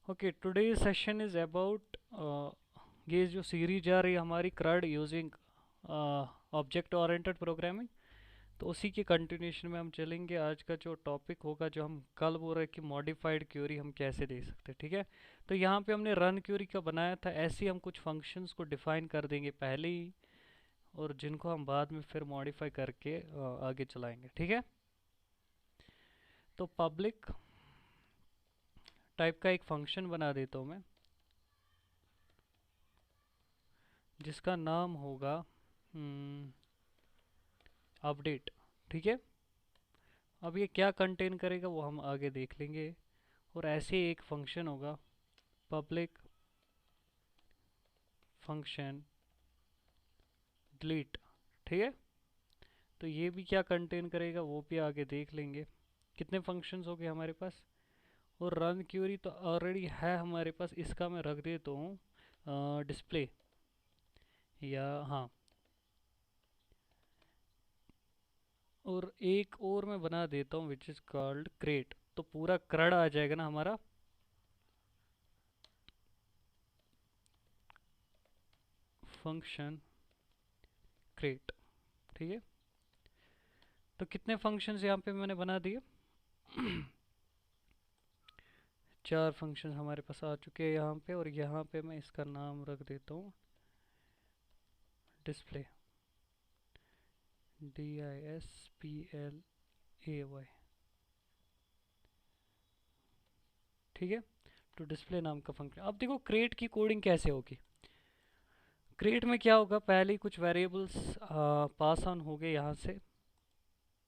Okay, today session is about ये जो series आ रही है हमारी क्रड यूजिंग ऑब्जेक्ट ओरिएंटेड प्रोग्रामिंग। तो उसी के कंटिन्यूशन में हम चलेंगे। आज का जो टॉपिक होगा, जो हम कल बोल रहे कि मॉडिफाइड क्यूरी हम कैसे दे सकते हैं, ठीक है। तो यहाँ पे हमने रन क्यूरी का बनाया था, ऐसे ही हम कुछ फंक्शंस को डिफाइन कर देंगे पहले ही, और जिनको हम बाद में फिर मॉडिफाई करके आगे चलाएंगे, ठीक है। तो पब्लिक टाइप का एक फंक्शन बना देता हूँ मैं, जिसका नाम होगा अपडेट, ठीक है। अब ये क्या कंटेन करेगा वो हम आगे देख लेंगे। और ऐसे ही एक फंक्शन होगा पब्लिक फंक्शन डिलीट, ठीक है। तो ये भी क्या कंटेन करेगा वो भी आगे देख लेंगे। कितने फंक्शंस हो गए हमारे पास। और रन क्यूरी तो ऑलरेडी है हमारे पास, इसका मैं रख देता हूँ डिस्प्ले, या हाँ। और एक और मैं बना देता हूँ विच इज़ कॉल्ड क्रिएट, तो पूरा क्रड आ जाएगा ना हमारा फंक्शन क्रिएट, ठीक है। तो कितने फंक्शंस यहाँ पे मैंने बना दिए। चार फंक्शन हमारे पास आ चुके हैं यहाँ पे। और यहाँ पे मैं इसका नाम रख देता हूँ डिस्प्ले, DISPLAY, ठीक है। तो डिस्प्ले नाम का फंक्शन। अब देखो क्रिएट की कोडिंग कैसे होगी। क्रिएट में क्या होगा, पहले ही कुछ वेरिएबल्स पास ऑन हो गए यहाँ से,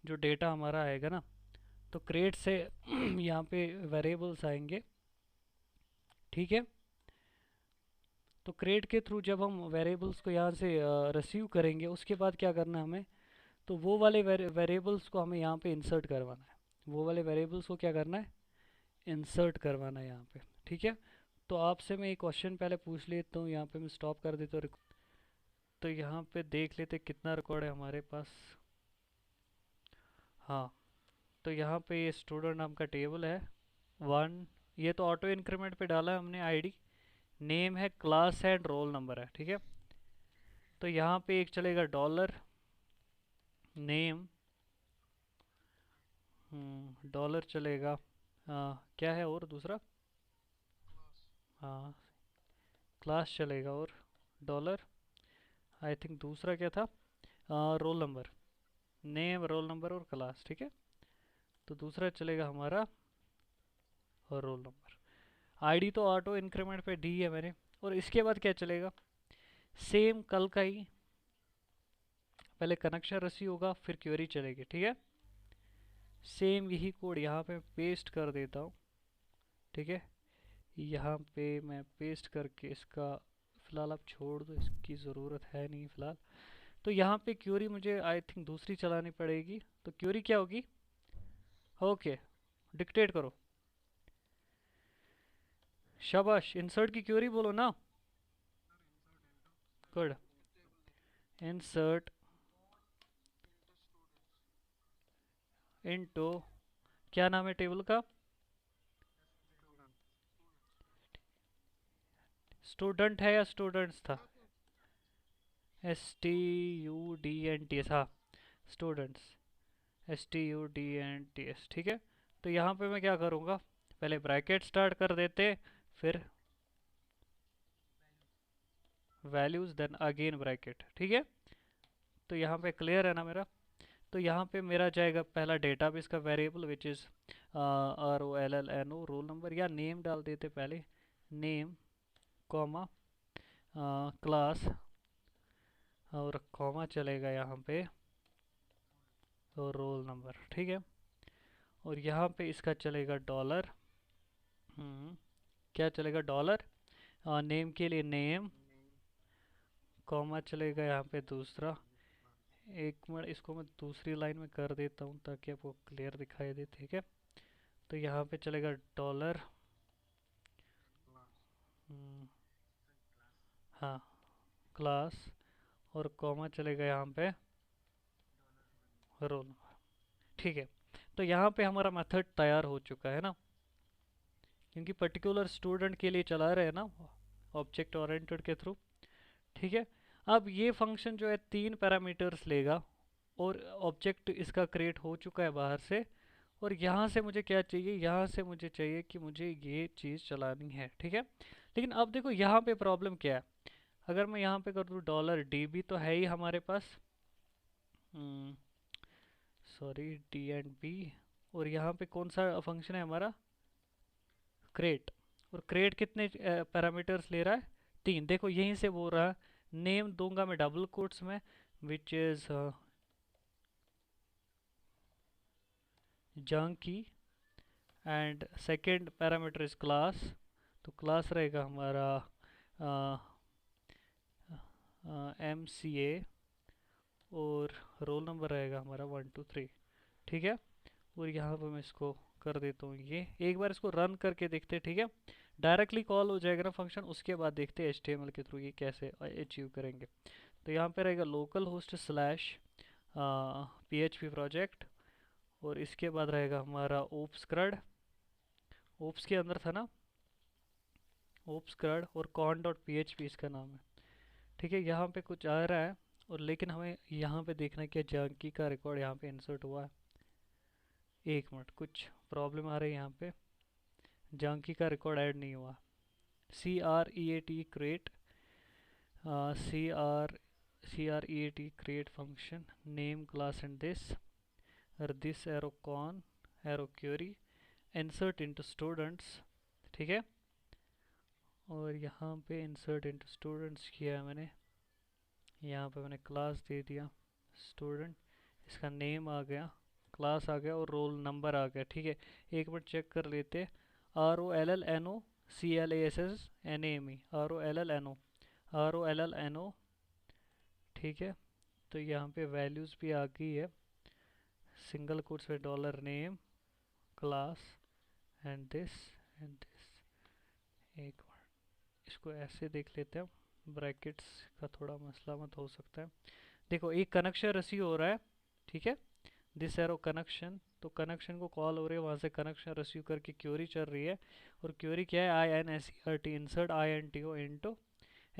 जो डेटा हमारा आएगा ना। तो क्रिएट से यहाँ पे वेरिएबल्स आएंगे, ठीक है। तो क्रिएट के थ्रू जब हम वेरिएबल्स को यहाँ से रिसीव करेंगे, उसके बाद क्या करना है हमें, तो वो वाले वेरिएबल्स को हमें यहाँ पे इंसर्ट करवाना है। वो वाले वेरिएबल्स को क्या करना है, इंसर्ट करवाना है यहाँ पे, ठीक है। तो आपसे मैं एक क्वेश्चन पहले पूछ लेता हूँ, यहाँ पे मैं स्टॉप कर देता हूँ। तो यहाँ पे देख लेते कितना रिकॉर्ड है हमारे पास। हाँ, तो यहाँ पे ये स्टूडेंट नाम का टेबल है वन। ये तो ऑटो इंक्रीमेंट पे डाला है हमने आईडी, नेम है, क्लास है, एंड रोल नंबर है, ठीक है। तो यहाँ पे एक चलेगा डॉलर नेम, डॉलर चलेगा। क्या है और दूसरा, हाँ, क्लास चलेगा, और डॉलर, आई थिंक दूसरा क्या था, roll number. Name, roll number और क्लास, ठीक है। तो दूसरा चलेगा हमारा और रोल नंबर। आईडी तो ऑटो इंक्रीमेंट पे डी है मैंने। और इसके बाद क्या चलेगा, सेम कल का ही, पहले कनेक्शन रिसीव होगा फिर क्वेरी चलेगी, ठीक है। सेम यही कोड यहाँ पे पेस्ट कर देता हूँ, ठीक है। यहाँ पे मैं पेस्ट करके इसका फ़िलहाल आप छोड़ दो, इसकी ज़रूरत है नहीं फ़िलहाल। तो यहाँ पे क्यूरी मुझे आई थिंक दूसरी चलानी पड़ेगी। तो क्यूरी क्या होगी, ओके, डिक्टेट करो। शाबाश, इंसर्ट की क्यूरी बोलो ना। गुड, इंसर्ट इनटू, क्या नाम है टेबल का, स्टूडेंट है या स्टूडेंट्स था, STUDNTS, हाँ, स्टूडेंट्स, STUDNTS, ठीक है। तो यहाँ पे मैं क्या करूँगा, पहले ब्रैकेट स्टार्ट कर देते, फिर वैल्यूज़, देन अगेन ब्रैकेट, ठीक है। तो यहाँ पे क्लियर है ना मेरा। तो यहाँ पे मेरा जाएगा पहला डेटाबेस का variable which is ROLLNO, roll number, या नेम डाल देते पहले, नेम कॉमा क्लास, और कॉमा चलेगा यहाँ पे, और रोल नंबर, ठीक है। और यहाँ पे इसका चलेगा डॉलर, क्या चलेगा, डॉलर, नेम के लिए नेम, कॉमा चलेगा यहाँ पे दूसरा। एक मिनट, इसको मैं दूसरी लाइन में कर देता हूँ ताकि आपको क्लियर दिखाई दे, ठीक है। तो यहाँ पे चलेगा डॉलर, हाँ, क्लास, और कॉमा चलेगा यहाँ पे रोल नंबर, ठीक है। तो यहाँ पे हमारा मेथड तैयार हो चुका है ना। क्योंकि पर्टिकुलर स्टूडेंट के लिए चला रहे हैं ना ऑब्जेक्ट ओरिएंटेड के थ्रू। ठीक है, अब ये फंक्शन जो है 3 पैरामीटर्स लेगा और ऑब्जेक्ट इसका क्रिएट हो चुका है बाहर से। और यहाँ से मुझे क्या चाहिए, यहाँ से मुझे चाहिए कि मुझे ये चीज़ चलानी है। ठीक है, लेकिन अब देखो यहाँ पे प्रॉब्लम क्या है। अगर मैं यहाँ पे कर दूँ $db तो है ही हमारे पास, सॉरी D&B। और यहाँ पे कौन सा फंक्शन है हमारा, क्रिएट। और क्रिएट कितने पैरामीटर्स ले रहा है, 3। देखो यहीं से बोल रहा है नेम दूंगा मैं डबल कोट्स में, which is junky, and second parameter is class. तो क्लास रहेगा हमारा MCA, और रोल नंबर रहेगा हमारा 123। ठीक है, और यहाँ पर मैं इसको कर देता हूँ ये। एक बार इसको रन करके देखते हैं। ठीक है, डायरेक्टली कॉल हो जाएगा ना फंक्शन, उसके बाद देखते हैं HTML के थ्रू ये कैसे अचीव करेंगे। तो यहाँ पे रहेगा local host slash PHP project, और इसके बाद रहेगा हमारा ओप्स क्रड, ओप्स के अंदर था ना ओप्स क्रड, और con.php इसका नाम है। ठीक है, यहाँ पे कुछ आ रहा है, और लेकिन हमें यहाँ पे देखना है कि जंकी का रिकॉर्ड यहाँ पे इंसर्ट हुआ है। एक मिनट, कुछ प्रॉब्लम आ रही है यहाँ पे, जंकी का रिकॉर्ड ऐड नहीं हुआ। CREAT create, CREAT create function name class and this, or this arrow con arrow query insert into students। ठीक है, और यहाँ पे insert into students किया है मैंने, यहाँ पे मैंने क्लास दे दिया स्टूडेंट, इसका नेम आ गया, क्लास आ गया, और रोल नंबर आ गया। ठीक है, एक मिनट चेक कर लेते। ROLLNOCLASSNAME, ROLLNO। ठीक है, तो यहाँ पे वैल्यूज़ भी आ गई है, सिंगल कोट्स में $name class and this and this. एक मिनट, इसको ऐसे देख लेते हैं, ब्रैकेट्स का थोड़ा मसला मत हो सकता है। देखो एक कनेक्शन रिसीव हो रहा है। ठीक है, दिस एरो कनेक्शन, तो कनेक्शन को कॉल हो रही है, वहाँ से कनेक्शन रिसीव करके क्यूरी चल रही है। और क्यूरी क्या है, INSERT insert INTO into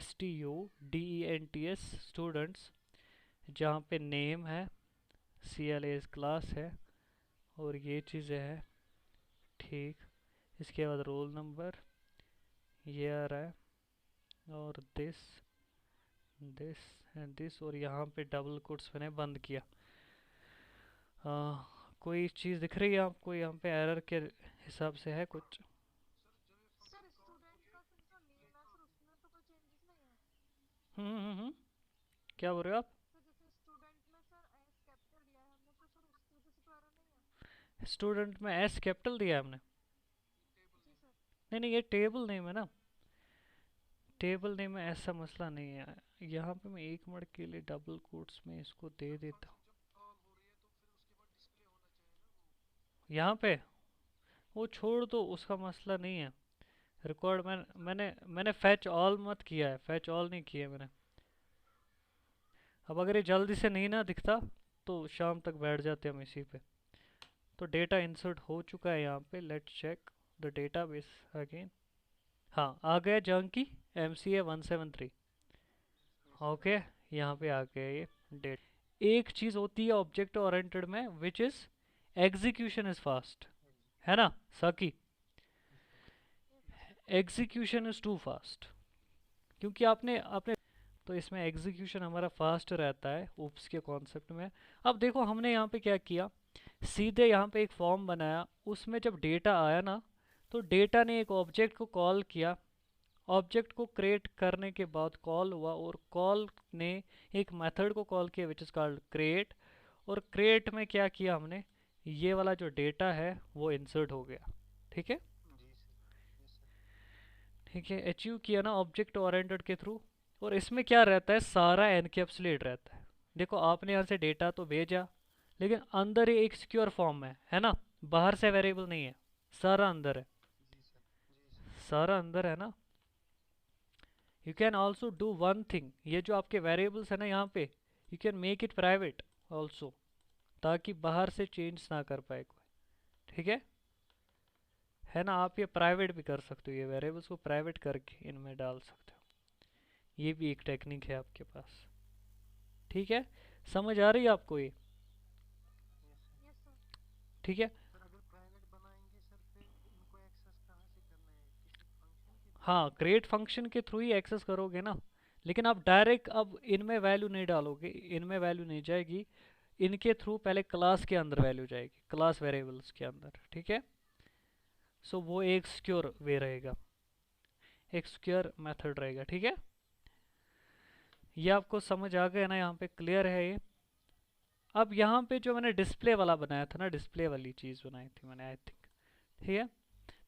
STUDENTS students, जहाँ पे नेम है, CLAS क्लास है, और ये चीज़ें है। ठीक, इसके बाद रोल नंबर ये आ रहा है, और दिस एंड दिस, और यहाँ पे डबल कोट्स मैंने बंद किया। कोई चीज़ दिख रही है आपको यहाँ पे एरर के हिसाब से है कुछ? हम्म, क्या बोल रहे हो आप? स्टूडेंट में S कैपिटल दिया है हमने? नहीं नहीं, ये टेबल नेम है ना, टेबल नेम में ऐसा मसला नहीं है। यहाँ पे मैं एक मिनट के लिए डबल कोट्स में इसको दे देता हूँ यहाँ पे, वो छोड़ दो, उसका मसला नहीं है। रिकॉर्ड मैंने फैच ऑल मत किया है, फैच ऑल नहीं किया है मैंने। अब अगर ये जल्दी से नहीं ना दिखता तो शाम तक बैठ जाते हम इसी पे। तो डेटा इंसर्ट हो चुका है यहाँ पे, let's check the database again. हाँ आ गया जंकी MCA 173। ओके, यहाँ पे आ गया ये डेट। एक चीज़ होती है ऑब्जेक्ट ओरिएंटेड में which is execution is fast, है ना साकी? एग्जीक्यूशन इज़ टू फास्ट, क्योंकि आपने आपने तो इसमें एग्जीक्यूशन हमारा फास्ट रहता है ऊप्स के कॉन्सेप्ट में। अब देखो हमने यहाँ पे क्या किया, सीधे यहाँ पे एक फॉर्म बनाया, उसमें जब डेटा आया ना तो डेटा ने एक ऑब्जेक्ट को कॉल किया, ऑब्जेक्ट को क्रिएट करने के बाद कॉल हुआ, और कॉल ने एक मेथड को कॉल किया विच इज़ कॉल्ड क्रिएट। और क्रिएट में क्या किया हमने, ये वाला जो डेटा है वो इंसर्ट हो गया। ठीक है, ठीक है, अचीव किया ना ऑब्जेक्ट ओरिएंटेड के थ्रू। और इसमें क्या रहता है, सारा एनकैप्सुलेट रहता है। देखो आपने यहाँ से डेटा तो भेजा, लेकिन अंदर ही एक सिक्योर फॉर्म है ना, बाहर से वेरिएबल नहीं है, सारा अंदर है, सारा अंदर है ना। You can also do one thing, ये जो आपके वेरिएबल्स है ना यहाँ पे, you can make it private also, ताकि बाहर से चेंज ना कर पाए कोई। ठीक है ना। आप ये प्राइवेट भी कर सकते हो, ये वेरिएबल्स को प्राइवेट करके इनमें डाल सकते हो, ये भी एक टेक्निक है आपके पास। ठीक है, समझ आ रही है आपको ये? ठीक है। हाँ, क्रिएट फंक्शन के थ्रू ही एक्सेस करोगे ना, लेकिन आप डायरेक्ट अब इनमें वैल्यू नहीं डालोगे, इनमें वैल्यू नहीं जाएगी, इनके थ्रू पहले क्लास के अंदर वैल्यू जाएगी, क्लास वेरिएबल्स के अंदर। ठीक है, सो वो एक सिक्योर वे रहेगा, एक सिक्योर मेथड रहेगा। ठीक है, ये आपको समझ आ गया ना, यहाँ पे क्लियर है ये? अब यहाँ पे जो मैंने डिस्प्ले वाला बनाया था ना, डिस्प्ले वाली चीज़ बनाई थी मैंने आई थिंक, ठीक है।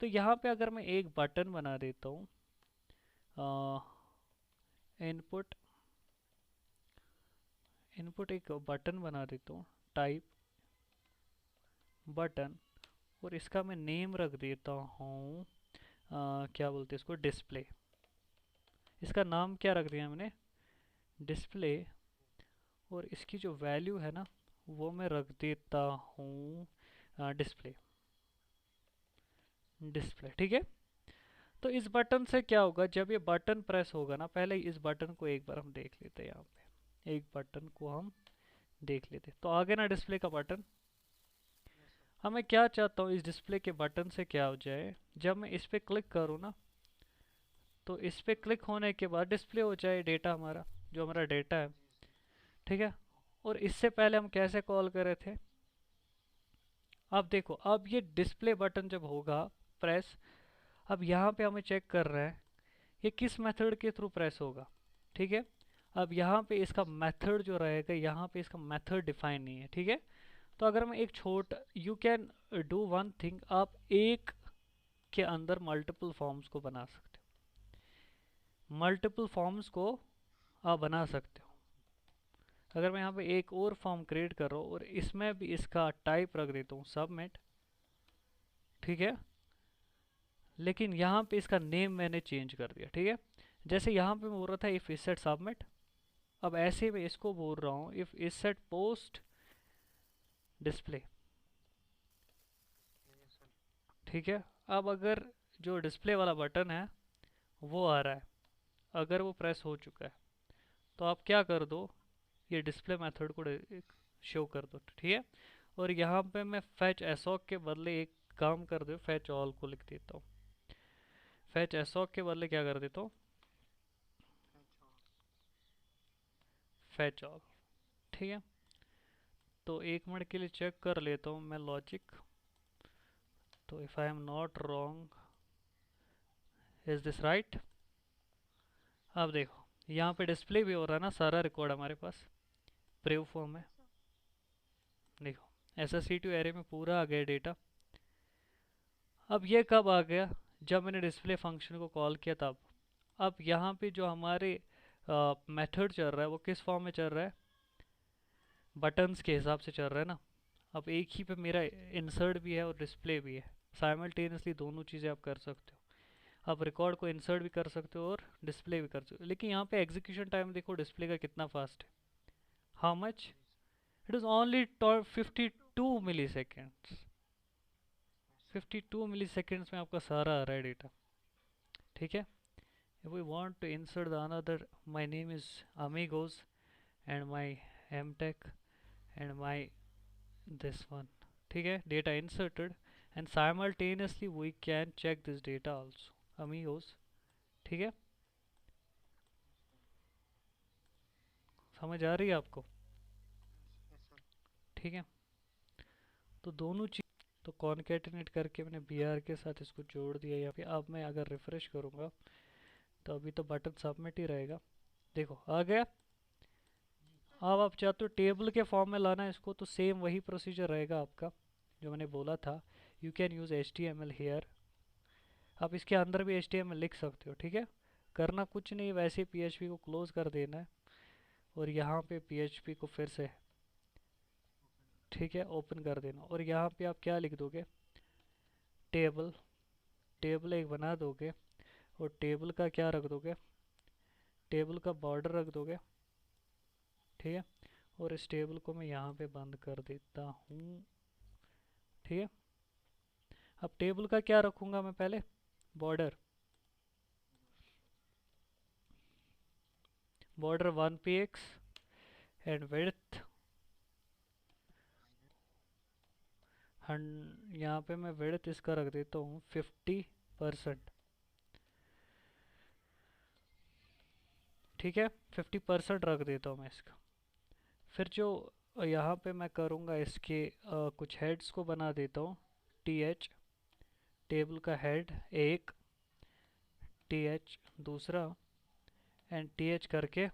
तो यहाँ पे अगर मैं एक बटन बना देता हूँ, इनपुट, इनपुट एक बटन बना देता हूँ, टाइप बटन, और इसका मैं नेम रख देता हूँ क्या बोलते हैं इसको, डिस्प्ले। इसका नाम क्या रख दिया मैंने, डिस्प्ले। और इसकी जो वैल्यू है ना, वो मैं रख देता हूँ डिस्प्ले, डिस्प्ले। ठीक है, तो इस बटन से क्या होगा, जब ये बटन प्रेस होगा ना, पहले इस बटन को एक बार हम देख लेते हैं, यहाँ पे एक बटन को हम देख लेते हैं। तो आगे ना डिस्प्ले का बटन, हाँ मैं क्या चाहता हूँ इस डिस्प्ले के बटन से क्या हो जाए, जब मैं इस पर क्लिक करूँ ना, तो इस पर क्लिक होने के बाद डिस्प्ले हो जाए डेटा हमारा, जो हमारा डेटा है। ठीक है, और इससे पहले हम कैसे कॉल कर रहे थे, अब देखो, अब ये डिस्प्ले बटन जब होगा प्रेस, अब यहाँ पे हमें चेक कर रहे हैं ये किस मेथड के थ्रू प्रेस होगा। ठीक है, अब यहाँ पे इसका मेथड जो रहेगा, यहाँ पे इसका मेथड डिफाइन नहीं है। ठीक है, तो अगर मैं एक छोटा, you can do one thing, आप एक के अंदर मल्टीपल फॉर्म्स को बना सकते हो, मल्टीपल फॉर्म्स को आप बना सकते हो। अगर मैं यहाँ पे एक और फॉर्म क्रिएट कर रहा हूँ और इसमें भी इसका टाइप रख देता हूँ सबमिट, ठीक है, लेकिन यहाँ पे इसका नेम मैंने चेंज कर दिया। ठीक है, जैसे यहाँ पे मैं बोल रहा था इफ इस सेट सबमिट, अब ऐसे मैं इसको बोल रहा हूँ इफ इस सेट पोस्ट डिस्प्ले। ठीक है, अब अगर जो डिस्प्ले वाला बटन है वो आ रहा है, अगर वो प्रेस हो चुका है, तो आप क्या कर दो, ये डिस्प्ले मेथड को शो कर दो। ठीक है, और यहाँ पे मैं फैच एसॉक के बदले एक काम कर दो, फैच ऑल को लिख देता हूँ, फैच एसॉक के बदले क्या कर देता हूँ, फैच ऑल। ठीक है, तो एक मिनट के लिए चेक कर लेता हूँ मैं लॉजिक, तो if I am not wrong, is this right? अब देखो यहाँ पे डिस्प्ले भी हो रहा है ना, सारा रिकॉर्ड हमारे पास प्रीव्यू फॉर्म में। देखो SSC2 एरे में पूरा आ गया डेटा। अब ये कब आ गया, जब मैंने डिस्प्ले फंक्शन को कॉल किया तब। अब यहाँ पे जो हमारे मेथड चल रहा है वो किस फॉर्म में चल रहा है, बटन्स के हिसाब से चल रहा है ना। अब एक ही पे मेरा इंसर्ट भी है और डिस्प्ले भी है, साइमल्टेनियसली दोनों चीज़ें आप कर सकते हो। आप रिकॉर्ड को इंसर्ट भी कर सकते हो और डिस्प्ले भी कर सकते हो, लेकिन यहाँ पे एग्जीक्यूशन टाइम देखो डिस्प्ले का कितना फास्ट है, how much, it is only 52 milliseconds, 52 milliseconds में आपका सारा आ रहा है डेटा। ठीक है, if we want to insert the another, my name is amigos and my mtech and my this one, ठीक है, data inserted and simultaneously we can check this data also amigos। ठीक है, समझ आ रही है आपको? ठीक है, तो दोनों चीज, तो कॉन्केटिनेट करके मैंने br के साथ इसको जोड़ दिया यहाँ पे। अब मैं अगर रिफ्रेश करूँगा तो अभी तो बटन सबमिट ही रहेगा, देखो आ गया। अब आप चाहते हो टेबल के फॉर्म में लाना है इसको, तो सेम वही प्रोसीजर रहेगा आपका जो मैंने बोला था, you can use HTML here. आप इसके अंदर भी HTML लिख सकते हो। ठीक है, करना कुछ नहीं, वैसे PHP को क्लोज कर देना है और यहाँ पे PHP को फिर से, ठीक है, ओपन कर देना, और यहाँ पे आप क्या लिख दोगे, टेबल, टेबल एक बना दोगे, और टेबल का क्या रख दोगे, टेबल का बॉर्डर रख दोगे। ठीक है, और इस टेबल को मैं यहाँ पे बंद कर देता हूँ। ठीक है, अब टेबल का क्या रखूँगा मैं पहले, border, border 1 px and width यहाँ पे मैं विड्थ इसका रख देता हूँ 50%। ठीक है, 50% रख देता हूँ मैं इसका। फिर जो यहाँ पे मैं करूँगा इसके कुछ हेड्स को बना देता हूँ। टी एच, टेबल का हेड एक, टी एच दूसरा, एंड टी एच करके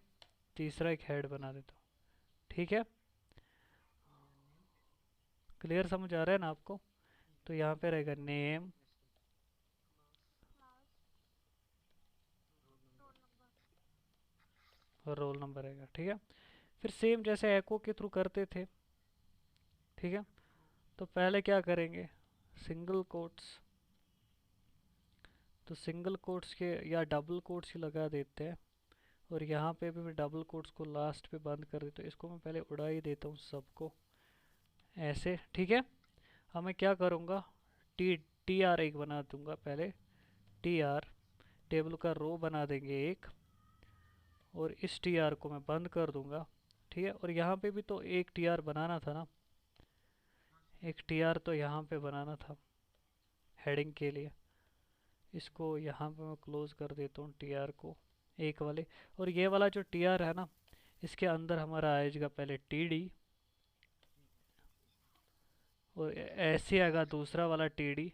तीसरा एक हेड बना देता हूँ। ठीक है, क्लियर समझ आ रहा है ना आपको? तो यहाँ पे रहेगा नेम, और रोल नंबर रहेगा। ठीक है, फिर सेम जैसे एको के थ्रू करते थे। ठीक है, तो पहले क्या करेंगे, सिंगल कोट्स, तो सिंगल कोट्स के या डबल कोट्स ही लगा देते हैं, और यहाँ पे भी मैं डबल कोट्स को लास्ट पे बंद कर देता हूँ। इसको मैं पहले उड़ा ही देता हूँ सबको ऐसे। ठीक है, अब मैं क्या करूँगा, टी टी आर एक बना दूंगा पहले, टी आर, टेबल का रो बना देंगे एक, और इस टी आर को मैं बंद कर दूंगा। ठीक है, और यहाँ पे भी तो एक टी आर बनाना था ना, एक टी आर तो यहाँ पे बनाना था हेडिंग के लिए। इसको यहाँ पे मैं क्लोज कर देता हूँ टी आर को, एक वाले। और ये वाला जो टी आर है ना, इसके अंदर हमारा आएगा पहले टी डी, और ऐसे आएगा दूसरा वाला टी डी,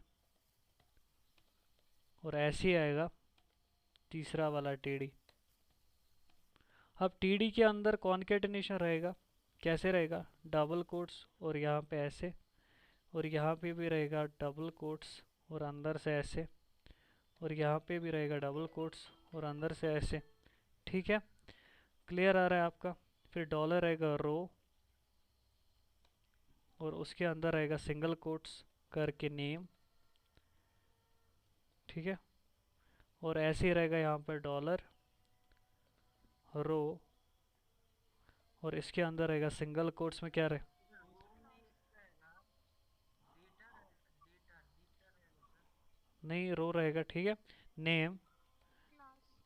और ऐसे आएगा तीसरा वाला टी डी। अब टी डी के अंदर कॉन्केटिनेशन रहेगा, कैसे रहेगा, डबल कोट्स और यहाँ पे ऐसे, और यहाँ पे भी रहेगा डबल कोट्स और अंदर से ऐसे, और यहाँ पे भी रहेगा डबल कोट्स और अंदर से ऐसे। ठीक है, क्लियर आ रहा है आपका? फिर डॉलर रहेगा रो, और उसके अंदर रहेगा सिंगल कोट्स करके नेम। ठीक है, और ऐसे ही रहेगा यहाँ पर डॉलर रो, और इसके अंदर रहेगा सिंगल कोट्स में क्या रहे, नहीं रो रहेगा। ठीक है, नेम,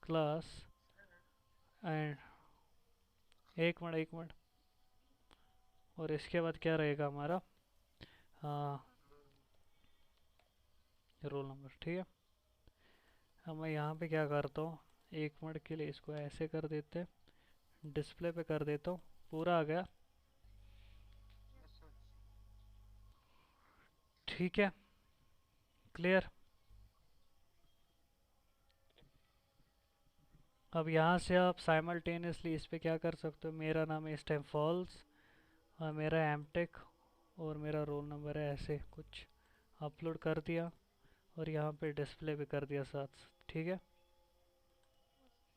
क्लास, एंड एक मिनट, और इसके बाद क्या रहेगा हमारा, हाँ, रोल नंबर। ठीक है, अब मैं यहाँ पे क्या करता हूँ, एक मिनट के लिए इसको ऐसे कर देते हैं, डिस्प्ले पे कर देता हूँ, पूरा आ गया। ठीक है, क्लियर। अब यहाँ से आप साइमल्टेनियसली इस पे क्या कर सकते हो, मेरा नाम है इस टाइम फॉल्स, और मेरा एम टेक, और मेरा रोल नंबर है, ऐसे कुछ अपलोड कर दिया, और यहाँ पे डिस्प्ले भी कर दिया साथ। ठीक है,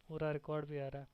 पूरा रिकॉर्ड भी आ रहा है।